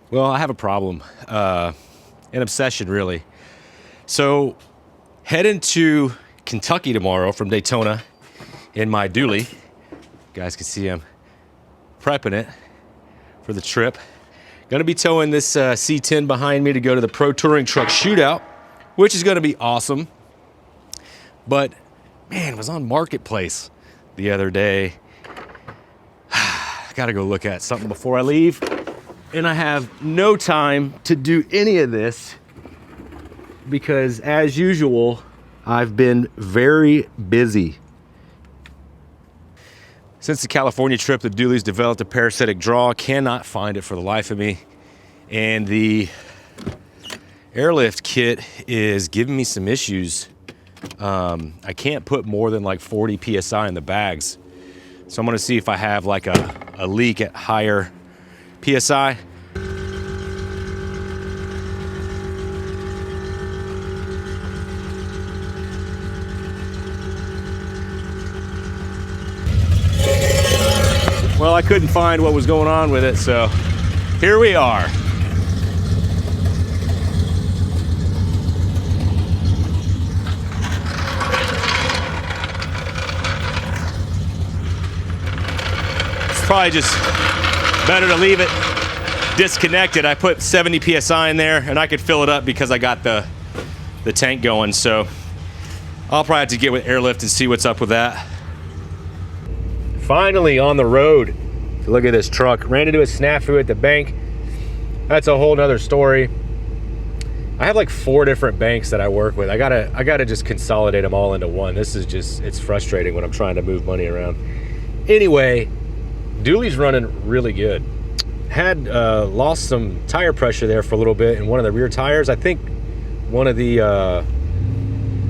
Well, I have a problem, an obsession really. So, heading to Kentucky tomorrow from Daytona in my dually. You guys can see I'm prepping it for the trip. Gonna be towing this C10 behind me to go to the Pro Touring Truck Shootout, which is gonna be awesome. But man, it was on Marketplace the other day. I gotta go look at something before I leave. And I have no time to do any of this because, as usual, I've been very busy. Since the California trip, the dually's developed a parasitic draw. Cannot find it for the life of me. And the airlift kit is giving me some issues. I can't put more than like 40 PSI in the bags. So I'm gonna see if I have like a leak at higher PSI. Well, I couldn't find what was going on with it, so here we are. It's probably just better to leave it disconnected. I put 70 PSI in there and I could fill it up because I got the tank going. So I'll probably have to get with airlift and see what's up with that. Finally on the road. Look at this truck. Ran into a snafu at the bank. That's a whole nother story. I have like 4 different banks that I work with. I gotta just consolidate them all into one. This is just, it's frustrating when I'm trying to move money around. Anyway, dually's running really good. Had lost some tire pressure there for a little bit in one of the rear tires. I think one of the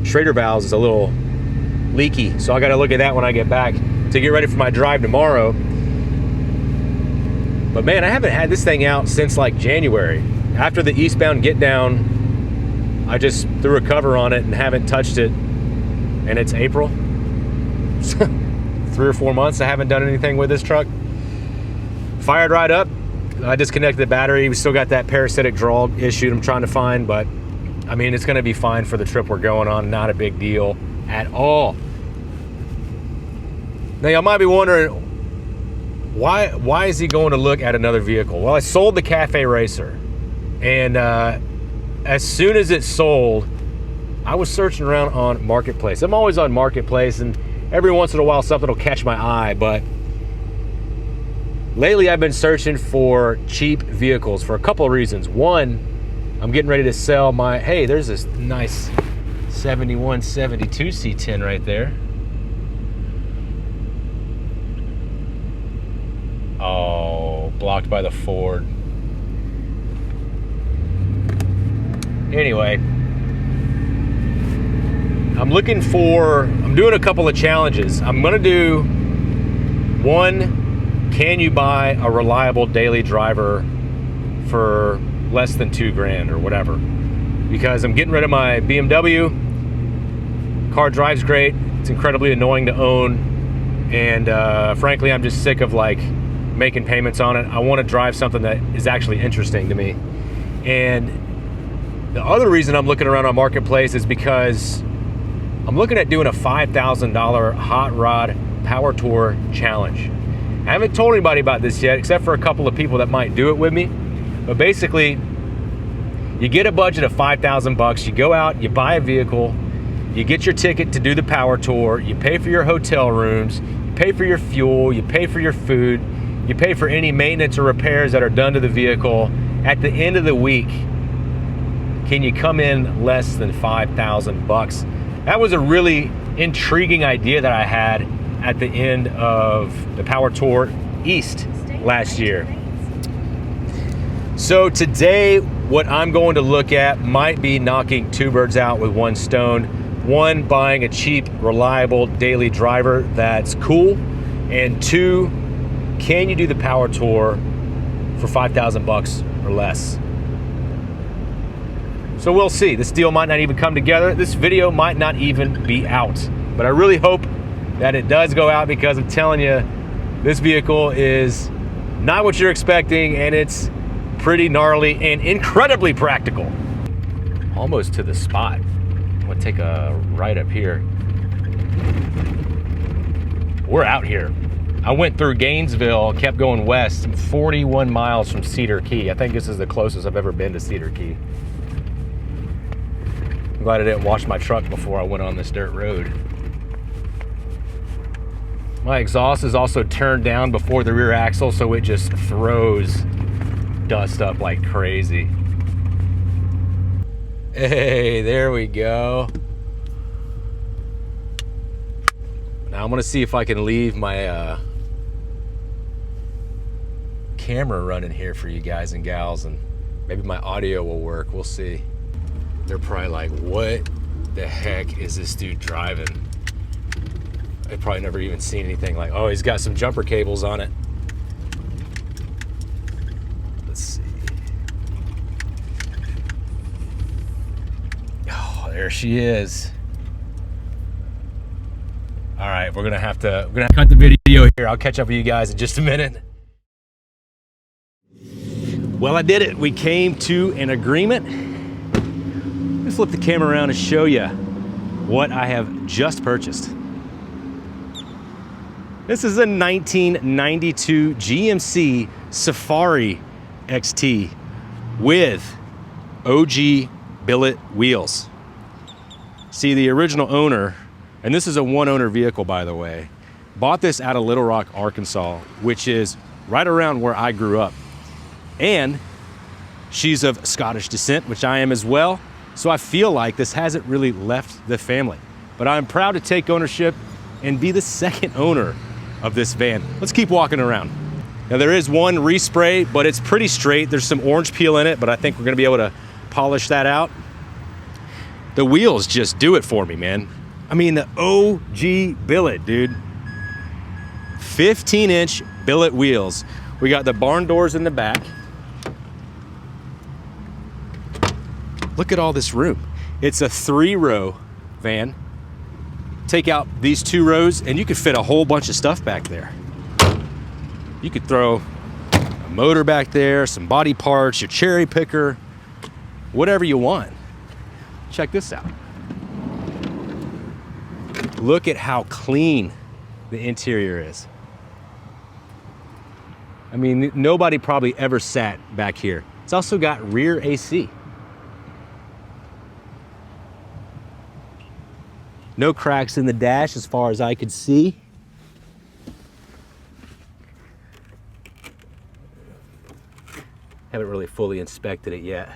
Schrader valves is a little leaky, so I got to look at that when I get back to get ready for my drive tomorrow. But man, I haven't had this thing out since like January. After the eastbound get down, I just threw a cover on it and haven't touched it, and it's April. 3 or 4 months I haven't done anything with this truck. Fired right up. I disconnected the battery. We still got that parasitic draw issue I'm trying to find, but I mean, it's gonna be fine for the trip we're going on. Not a big deal at all. Now y'all might be wondering, why is he going to look at another vehicle? Well, I sold the Cafe Racer, and as soon as it sold, I was searching around on Marketplace. I'm always on Marketplace, and every once in a while something will catch my eye, but lately I've been searching for cheap vehicles for a couple of reasons. One, I'm getting ready to sell my, hey, there's this nice 71, 72 C10 right there. Oh, blocked by the Ford. Anyway, I'm doing a couple of challenges. I'm gonna do one, can you buy a reliable daily driver for less than $2,000 or whatever? Because I'm getting rid of my BMW. Car drives great. It's incredibly annoying to own. And frankly, I'm just sick of like making payments on it. I want to drive something that is actually interesting to me. And the other reason I'm looking around on Marketplace is because I'm looking at doing a $5,000 hot rod power tour challenge. I haven't told anybody about this yet, except for a couple of people that might do it with me. But basically, you get a budget of $5,000, you go out, you buy a vehicle, you get your ticket to do the power tour, you pay for your hotel rooms, you pay for your fuel, you pay for your food, you pay for any maintenance or repairs that are done to the vehicle. At the end of the week, can you come in less than $5,000? That was a really intriguing idea that I had at the end of the Power Tour East last year. So today, what I'm going to look at might be knocking 2 birds out with 1 stone. 1, buying a cheap, reliable daily driver that's cool, and 2, can you do the Power Tour for $5,000 or less? So we'll see. This deal might not even come together. This video might not even be out, but I really hope that it does go out, because I'm telling you, this vehicle is not what you're expecting, and it's pretty gnarly, and incredibly practical. Almost to the spot. I'm gonna take a right up here. We're out here. I went through Gainesville, kept going west, 41 miles from Cedar Key. I think this is the closest I've ever been to Cedar Key. I'm glad I didn't wash my truck before I went on this dirt road. My exhaust is also turned down before the rear axle, so it just throws dust up like crazy. Hey, there we go. Now I'm gonna see if I can leave my camera running here for you guys and gals, and maybe my audio will work. We'll see. They're probably like, what the heck is this dude driving? They've probably never even seen anything like, oh, he's got some jumper cables on it. Let's see. Oh, there she is. All right, we're gonna have to cut the video here. I'll catch up with you guys in just a minute. Well, I did it. We came to an agreement. Let's flip the camera around and show you what I have just purchased. This is a 1992 GMC Safari XT with OG billet wheels. See, the original owner, and this is a one-owner vehicle, by the way, bought this out of Little Rock, Arkansas, which is right around where I grew up. And she's of Scottish descent, which I am as well. So I feel like this hasn't really left the family. But I'm proud to take ownership and be the second owner of this van. Let's keep walking around. Now there is one respray, but it's pretty straight. There's some orange peel in it, but I think we're gonna be able to polish that out. The wheels just do it for me, man. I mean, the OG billet, dude. 15-inch billet wheels. We got the barn doors in the back. Look at all this room. It's a 3-row van. Take out these 2 rows and you could fit a whole bunch of stuff back there. You could throw a motor back there, some body parts, your cherry picker, whatever you want. Check this out. Look at how clean the interior is. I mean, nobody probably ever sat back here. It's also got rear AC. No cracks in the dash as far as I could see. Haven't really fully inspected it yet.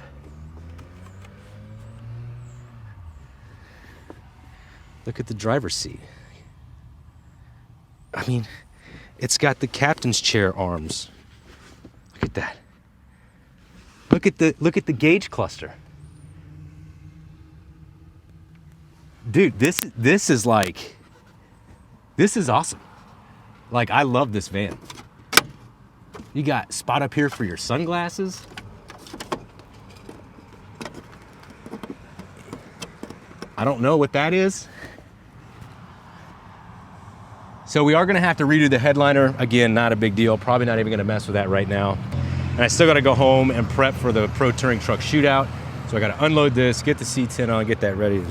Look at the driver's seat. I mean, it's got the captain's chair arms. Look at that. Look at the gauge cluster. Dude, this is awesome. Like, I love this van. You got spot up here for your sunglasses. I don't know what that is. So we are gonna have to redo the headliner. Again, not a big deal. Probably not even gonna mess with that right now. And I still gotta go home and prep for the Pro Touring Truck Shootout. So I gotta unload this, get the C10 on, get that ready.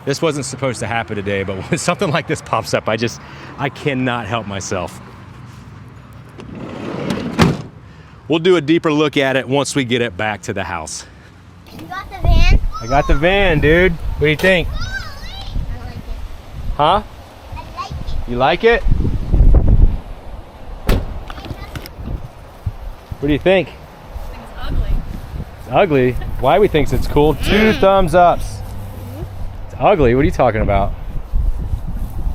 This wasn't supposed to happen today, but when something like this pops up, I cannot help myself. We'll do a deeper look at it once we get it back to the house. You got the van? I got the van, dude. What do you think? I like it. Huh? I like it. You like it? What do you think? I think it's ugly. It's ugly? Why we thinks it's cool? 2 thumbs ups. It's ugly? What are you talking about?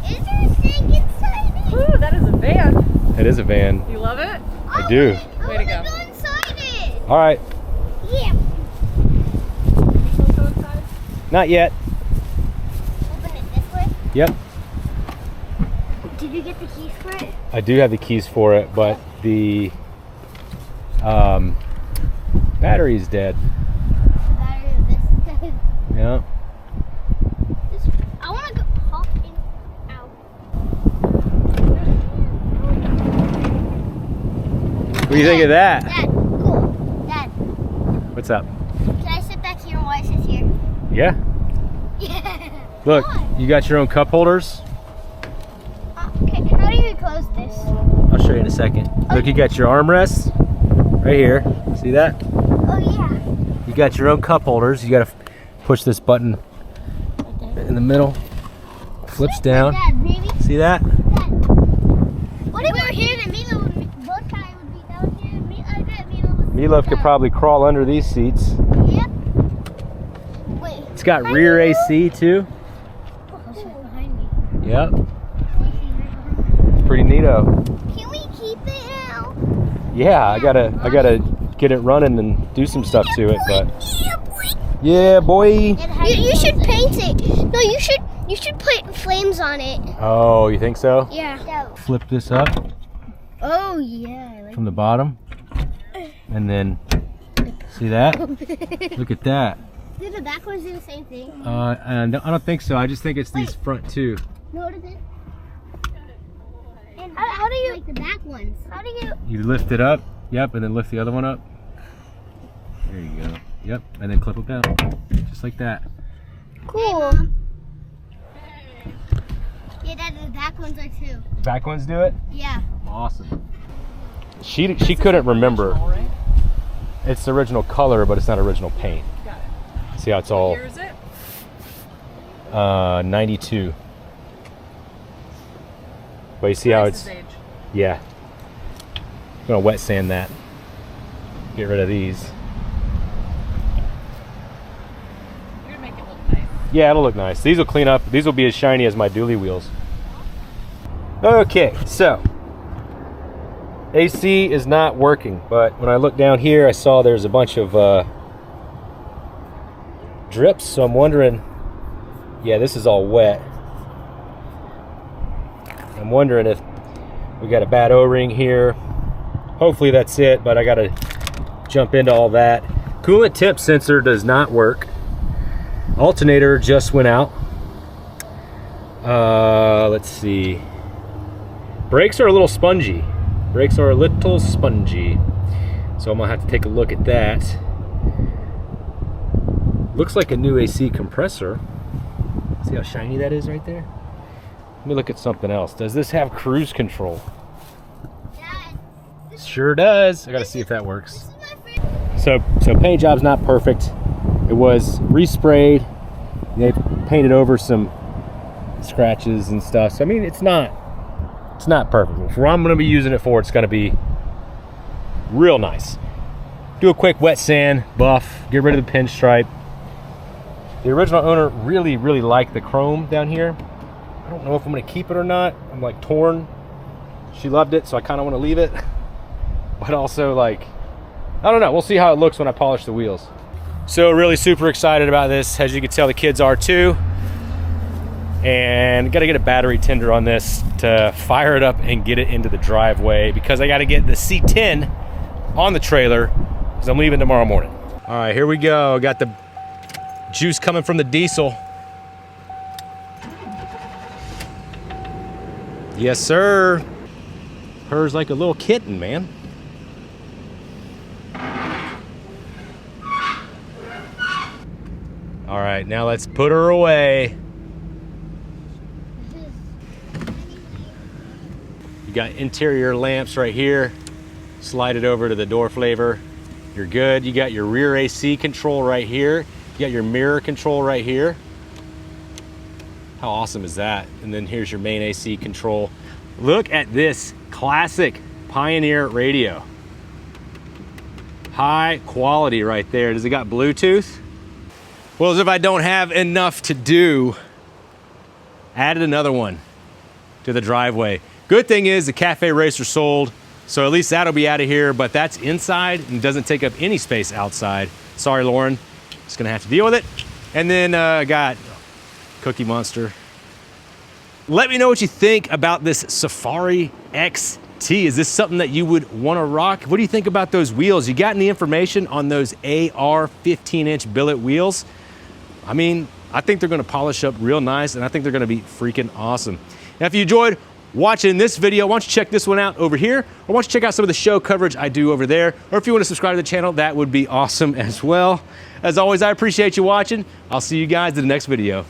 Is there a snake inside it? Ooh, that is a van. It is a van. You love it? I do. Way to go. Go inside it. All right. Yeah. Can you go inside? Not yet. Open it this way. Yep. Did you get the keys for it? I do have the keys for it, but the battery's dead. The battery of this is dead. Yeah. I want to go hop in out. What do you think of that? Dad, cool. What's up? Can I sit back here while I sit here? Yeah. Yeah. Look, you got your own cup holders. Okay, how do you close this? I'll show you in a second. Look, you got your armrests right here. See that? Oh, yeah. You got your own cup holders. You gotta push this button in the middle. Flips down. Dad, maybe. See that? Dad. What if we were here? Then Milo would be, both guys would be down here. I bet Milo would. Milo could probably crawl under these seats. Yep. Wait. It's got rear AC too. Oh, it's right behind me. Yep. Pretty neato. Can we keep it now? Yeah, I gotta get it running and do some stuff to it, but Yeah, boy. yeah, boy. You should paint it. No, you should put flames on it. Oh, you think so? Yeah. Flip this up Oh yeah. I like from the bottom, and then see that? Look at that. Do the back ones do the same thing? And I don't think so. I just think it's these front two. No, it isn't. And how do you like the back ones? How do you? You lift it up, yep, and then lift the other one up. There you go. Yep, and then clip it down, just like that. Cool. Yeah, Dad, the back ones are too. Back ones do it. Yeah. Awesome. She couldn't remember. It's the original color, but it's not original paint. Got it. See how it's all What year is it? 92. But you see how Twice it's, his age. yeah. I'm gonna wet sand that. Get rid of these. You're gonna make it look nice. Yeah, it'll look nice. These will clean up. These will be as shiny as my dually wheels. Okay, so AC is not working, but when I look down here, I saw there's a bunch of drips, so I'm wondering, yeah, this is all wet. I'm wondering if we got a bad O-ring here. Hopefully that's it, but I gotta jump into all that. Coolant temp sensor does not work. Alternator just went out. Let's see. Brakes are a little spongy. So I'm gonna have to take a look at that. Looks like a new AC compressor. See how shiny that is right there? Let me look at something else. Does this have cruise control? Dad, Sure does. I gotta see if that works. this is my favorite. So paint job's not perfect. It was resprayed. They painted over some scratches and stuff. So I mean, it's not perfect. For what I'm gonna be using it for, it's gonna be real nice. Do a quick wet sand, buff, get rid of the pinstripe. The original owner really liked the chrome down here. I don't know if I'm gonna keep it or not. I'm like torn. She loved it, so I kind of want to leave it. But also, like, I don't know. We'll see how it looks when I polish the wheels. So really super excited about this. As you can tell, the kids are too. And got to get a battery tender on this to fire it up and get it into the driveway, because I got to get the C10 on the trailer because I'm leaving tomorrow morning. All right, here we go. Got the juice coming from the diesel. Yes, sir. Purrs like a little kitten, man. All right, now let's put her away. You got interior lamps right here. Slide it over to the door flavor. You're good. You got your rear AC control right here. You got your mirror control right here. How awesome is that? And then here's your main AC control. Look at this classic Pioneer radio. High quality right there. Does it got Bluetooth? Well, as if I don't have enough to do, added another one to the driveway. Good thing is the Cafe Racer sold, so at least that'll be out of here, but that's inside and doesn't take up any space outside. Sorry, Lauren. Just gonna have to deal with it. And then I got Cookie Monster. Let me know what you think about this Safari XT. Is this something that you would want to rock? What do you think about those wheels? You got any information on those AR 15-inch billet wheels? I mean, I think they're going to polish up real nice, and I think they're going to be freaking awesome. Now, if you enjoyed watching this video, why don't you check this one out over here, or why don't you check out some of the show coverage I do over there, or if you want to subscribe to the channel, that would be awesome as well. As always, I appreciate you watching. I'll see you guys in the next video.